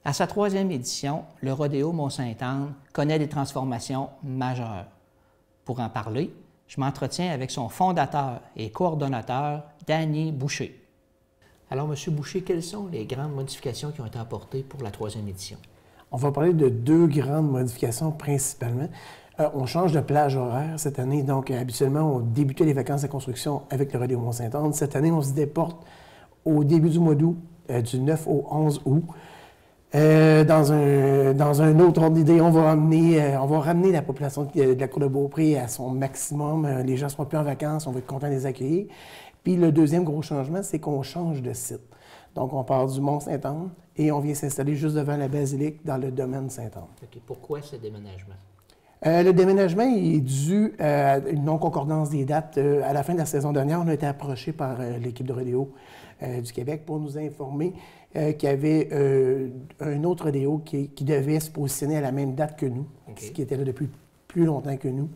À sa 3e édition, le Rodéo Mont-Sainte-Anne connaît des transformations majeures. Pour en parler, je m'entretiens avec son fondateur et coordonnateur, Danny Boucher. Alors, M. Boucher, quelles sont les grandes modifications qui ont été apportées pour la 3e édition? On va parler de 2 grandes modifications principalement. On change de plage horaire cette année. Donc, habituellement, on débutait les vacances de construction avec le Rodéo Mont-Sainte-Anne. Cette année, on se déporte au début du mois d'août, du 9 au 11 août. Dans un autre ordre d'idée, on va ramener la population de la Cour de Beaupré à son maximum. Les gens ne seront plus en vacances, on va être content de les accueillir. Puis le deuxième gros changement, c'est qu'on change de site. Donc, on part du Mont-Sainte-Anne et on vient s'installer juste devant la basilique dans le domaine Sainte-Anne. OK. Pourquoi ce déménagement? Le déménagement est dû à une non-concordance des dates. À la fin de la saison dernière, on a été approché par l'équipe de rodéo du Québec pour nous informer qu'il y avait un autre rodéo qui devait se positionner à la même date que nous, okay, qui était là depuis plus longtemps que nous.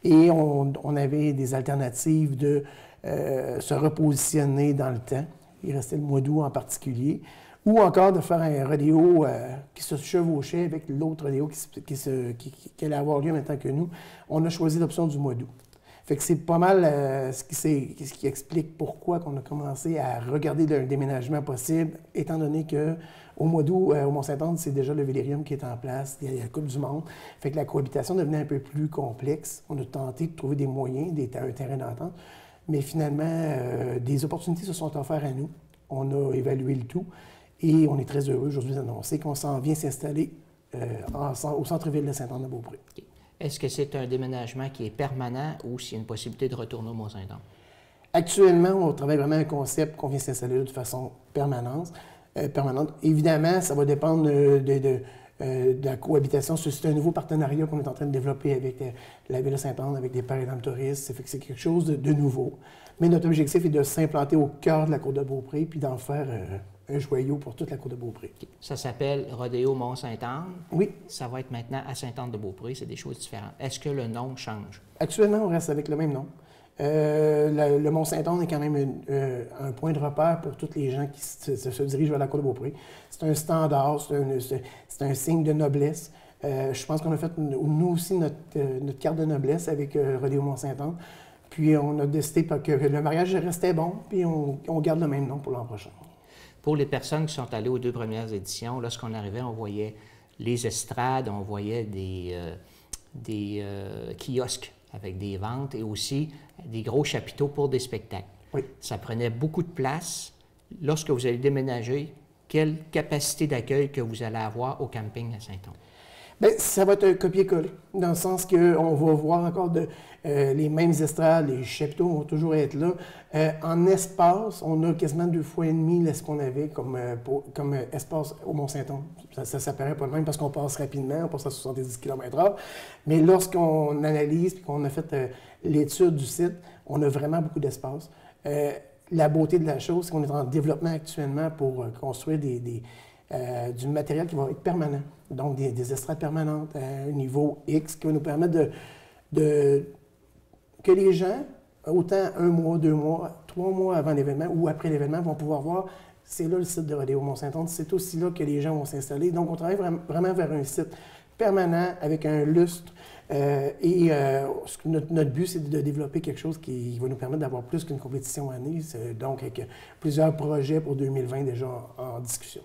Et on avait des alternatives de se repositionner dans le temps. Il restait le mois d'août en particulier. Ou encore de faire un rodéo qui se chevauchait avec l'autre rodéo qui allait avoir lieu en même temps que nous. On a choisi l'option du mois d'août. Fait que c'est pas mal ce qui explique pourquoi on a commencé à regarder un déménagement possible, étant donné qu'au mois d'août, au Mont-Sainte-Anne, c'est déjà le Vélirium qui est en place, il y a la Coupe du Monde. Fait que la cohabitation devenait un peu plus complexe. On a tenté de trouver des moyens, un terrain d'entente, mais finalement, des opportunités se sont offertes à nous. On a évalué le tout. Et on est très heureux aujourd'hui d'annoncer qu'on s'en vient s'installer au centre-ville de Sainte-Anne-de-Beaupré. Okay. Est-ce que c'est un déménagement qui est permanent ou s'il y a une possibilité de retourner au Mont-Sainte-Anne? Actuellement, on travaille vraiment un concept qu'on vient s'installer de façon permanente. Évidemment, ça va dépendre de la cohabitation. C'est un nouveau partenariat qu'on est en train de développer avec la Ville de Sainte-Anne, avec des pères et dames touristes. Ça fait que c'est quelque chose de nouveau. Mais notre objectif est de s'implanter au cœur de la Cour de Beaupré puis d'en faire un joyau pour toute la Cour de Beaupré. Okay. Ça s'appelle Rodéo Mont-Sainte-Anne. Oui. Ça va être maintenant à Sainte-Anne-de-Beaupré. C'est des choses différentes. Est-ce que le nom change? Actuellement, on reste avec le même nom. Le Mont-Sainte-Anne est quand même un point de repère pour tous les gens qui se dirigent vers la Cour de Beaupré. C'est un standard, c'est un signe de noblesse. Je pense qu'on a fait, nous aussi, notre carte de noblesse avec Rodéo Mont-Sainte-Anne. Puis on a décidé que le mariage restait bon, puis on garde le même nom pour l'an prochain. Pour les personnes qui sont allées aux 2 premières éditions, lorsqu'on arrivait, on voyait les estrades, on voyait des kiosques avec des ventes et aussi des gros chapiteaux pour des spectacles. Oui. Ça prenait beaucoup de place. Lorsque vous allez déménager, quelle capacité d'accueil que vous allez avoir au camping à Saint-Onge? Bien, ça va être un copier-coller, dans le sens qu'on va voir encore les mêmes estrades, les chapiteaux vont toujours être là. En espace, on a quasiment 2 fois et demi ce qu'on avait comme espace au Mont-Sainte-Anne. Ça ne s'apparaît pas le même parce qu'on passe rapidement, on passe à 70 km/h. Mais lorsqu'on analyse et qu'on a fait l'étude du site, on a vraiment beaucoup d'espace. La beauté de la chose, c'est qu'on est en développement actuellement pour construire du matériel qui va être permanent. Donc, des estrades permanentes à un niveau X qui va nous permettre que les gens, autant 1 mois, 2 mois, 3 mois avant l'événement ou après l'événement, vont pouvoir voir, c'est là le site de Rodéo Mont-Sainte-Anne, c'est aussi là que les gens vont s'installer. Donc, on travaille vraiment vers un site permanent avec un lustre. Notre but, c'est de développer quelque chose qui va nous permettre d'avoir plus qu'une compétition année. Donc, avec plusieurs projets pour 2020 déjà en discussion.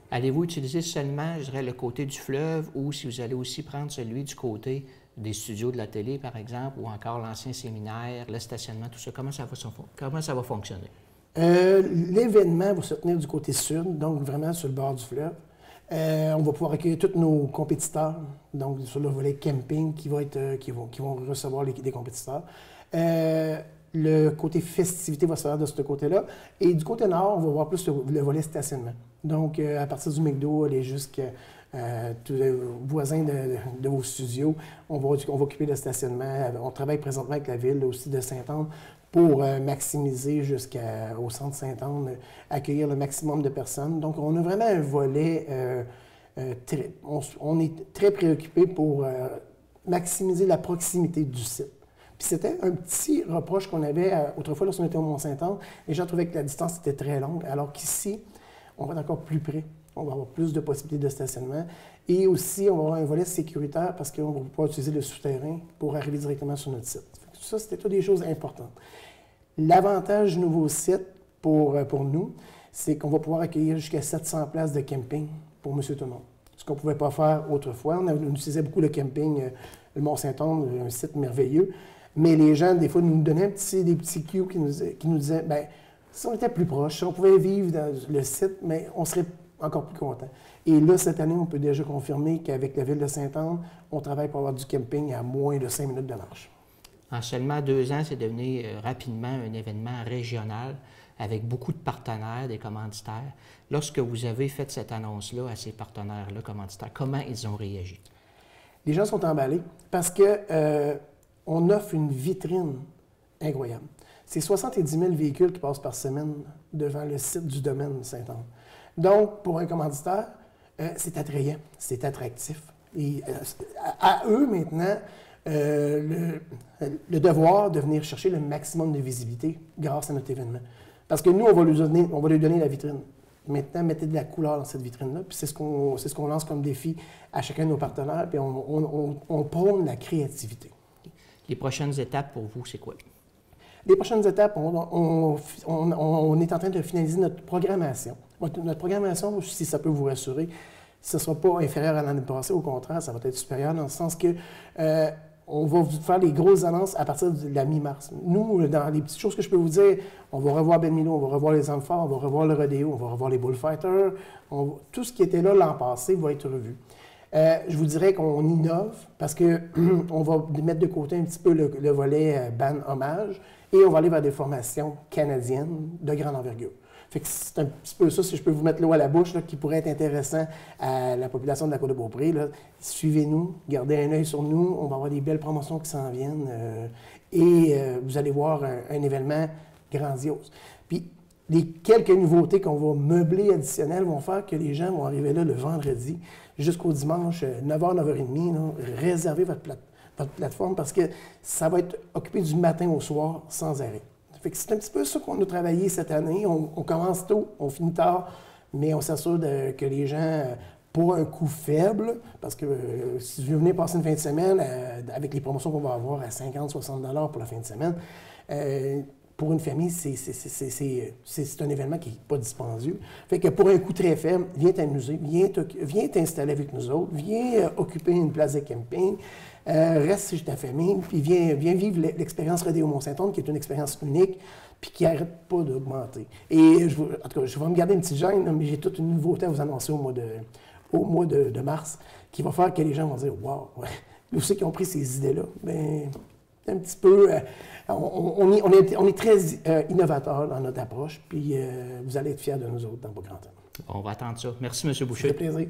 Allez-vous utiliser seulement, je dirais, le côté du fleuve ou si vous allez aussi prendre celui du côté des studios de la télé, par exemple, ou encore l'ancien séminaire, le stationnement, tout ça, comment ça va fonctionner? L'événement va se tenir du côté sud, donc vraiment sur le bord du fleuve. On va pouvoir accueillir tous nos compétiteurs, donc sur le volet camping qui vont recevoir des compétiteurs. Le côté festivité va se faire de ce côté-là. Et du côté nord, on va voir plus le volet stationnement. Donc, à partir du McDo, aller jusqu'à tous les voisins de vos studios, on va occuper le stationnement. On travaille présentement avec la ville aussi de Sainte-Anne pour maximiser jusqu'au centre Sainte-Anne, accueillir le maximum de personnes. Donc, on a vraiment un volet, on est très préoccupé pour maximiser la proximité du site. Puis c'était un petit reproche qu'on avait autrefois lorsqu'on était au Mont-Sainte-Anne. Les gens trouvaient que la distance était très longue, alors qu'ici, on va être encore plus près. On va avoir plus de possibilités de stationnement. Et aussi, on va avoir un volet sécuritaire parce qu'on va pouvoir utiliser le souterrain pour arriver directement sur notre site. Tout ça, c'était toutes des choses importantes. L'avantage du nouveau site pour nous, c'est qu'on va pouvoir accueillir jusqu'à 700 places de camping pour monsieur tout le monde. Ce qu'on ne pouvait pas faire autrefois. On utilisait beaucoup le camping, le Mont-Saint-Anne, un site merveilleux. Mais les gens, des fois, nous donnaient des petits cues qui nous disaient, bien, si on était plus proche, si on pouvait vivre dans le site, mais on serait encore plus content. Et là, cette année, on peut déjà confirmer qu'avec la ville de Sainte-Anne, on travaille pour avoir du camping à moins de 5 minutes de marche. En seulement 2 ans, c'est devenu rapidement un événement régional avec beaucoup de partenaires, des commanditaires. Lorsque vous avez fait cette annonce-là à ces partenaires-là, commanditaires, comment ils ont réagi? Les gens sont emballés parce qu'on offre une vitrine incroyable. C'est 70 000 véhicules qui passent par semaine devant le site du domaine Sainte-Anne. Donc, pour un commanditaire, c'est attrayant, c'est attractif. Et à eux, maintenant, le devoir de venir chercher le maximum de visibilité grâce à notre événement. Parce que nous, on va lui donner la vitrine. Maintenant, mettez de la couleur dans cette vitrine-là. Puis c'est ce qu'on lance comme défi à chacun de nos partenaires. Puis on prône la créativité. Les prochaines étapes pour vous, c'est quoi? Les prochaines étapes, on est en train de finaliser notre programmation. Notre programmation, si ça peut vous rassurer, ce ne sera pas inférieur à l'année passée. Au contraire, ça va être supérieur dans le sens que on va vous faire les grosses annonces à partir de la mi-mars. Nous, dans les petites choses que je peux vous dire, on va revoir Ben Milo, on va revoir les Amphores, on va revoir le rodéo, on va revoir les Bullfighters. Tout ce qui était là l'an passé va être revu. Je vous dirais qu'on innove parce qu'on va mettre de côté un petit peu le volet band hommage et on va aller vers des formations canadiennes de grande envergure. Fait que c'est un petit peu ça, si je peux vous mettre l'eau à la bouche, là, qui pourrait être intéressant à la population de la Côte-de-Beaupré. Suivez-nous, gardez un œil sur nous, on va avoir des belles promotions qui s'en viennent et vous allez voir un événement grandiose. Puis, les quelques nouveautés qu'on va meubler additionnelles vont faire que les gens vont arriver là le vendredi jusqu'au dimanche, 9h, 9h30, là, réservez votre plateforme parce que ça va être occupé du matin au soir sans arrêt. Fait que c'est un petit peu ça qu'on a travaillé cette année. On commence tôt, on finit tard, mais on s'assure que les gens, pour un coût faible, parce que si vous venez passer une fin de semaine avec les promotions qu'on va avoir à 50-60 $ pour la fin de semaine, pour une famille, c'est un événement qui n'est pas dispendieux. Fait que pour un coût très faible, viens t'amuser, viens t'installer avec nous autres, viens occuper une place de camping, reste chez ta famille, puis viens vivre l'expérience Rodéo Mont-Saint-Anne, qui est une expérience unique, puis qui n'arrête pas d'augmenter. Et en tout cas, je vais me garder une petite gêne, mais j'ai toute une nouveauté à vous annoncer au mois de mars, qui va faire que les gens vont dire « Wow, ouais. » Ceux qui ont pris ces idées-là, bien, un petit peu, on est très innovateur dans notre approche, puis vous allez être fiers de nous autres dans vos grands temps. On va attendre ça. Merci, M. Boucher. Ça fait plaisir.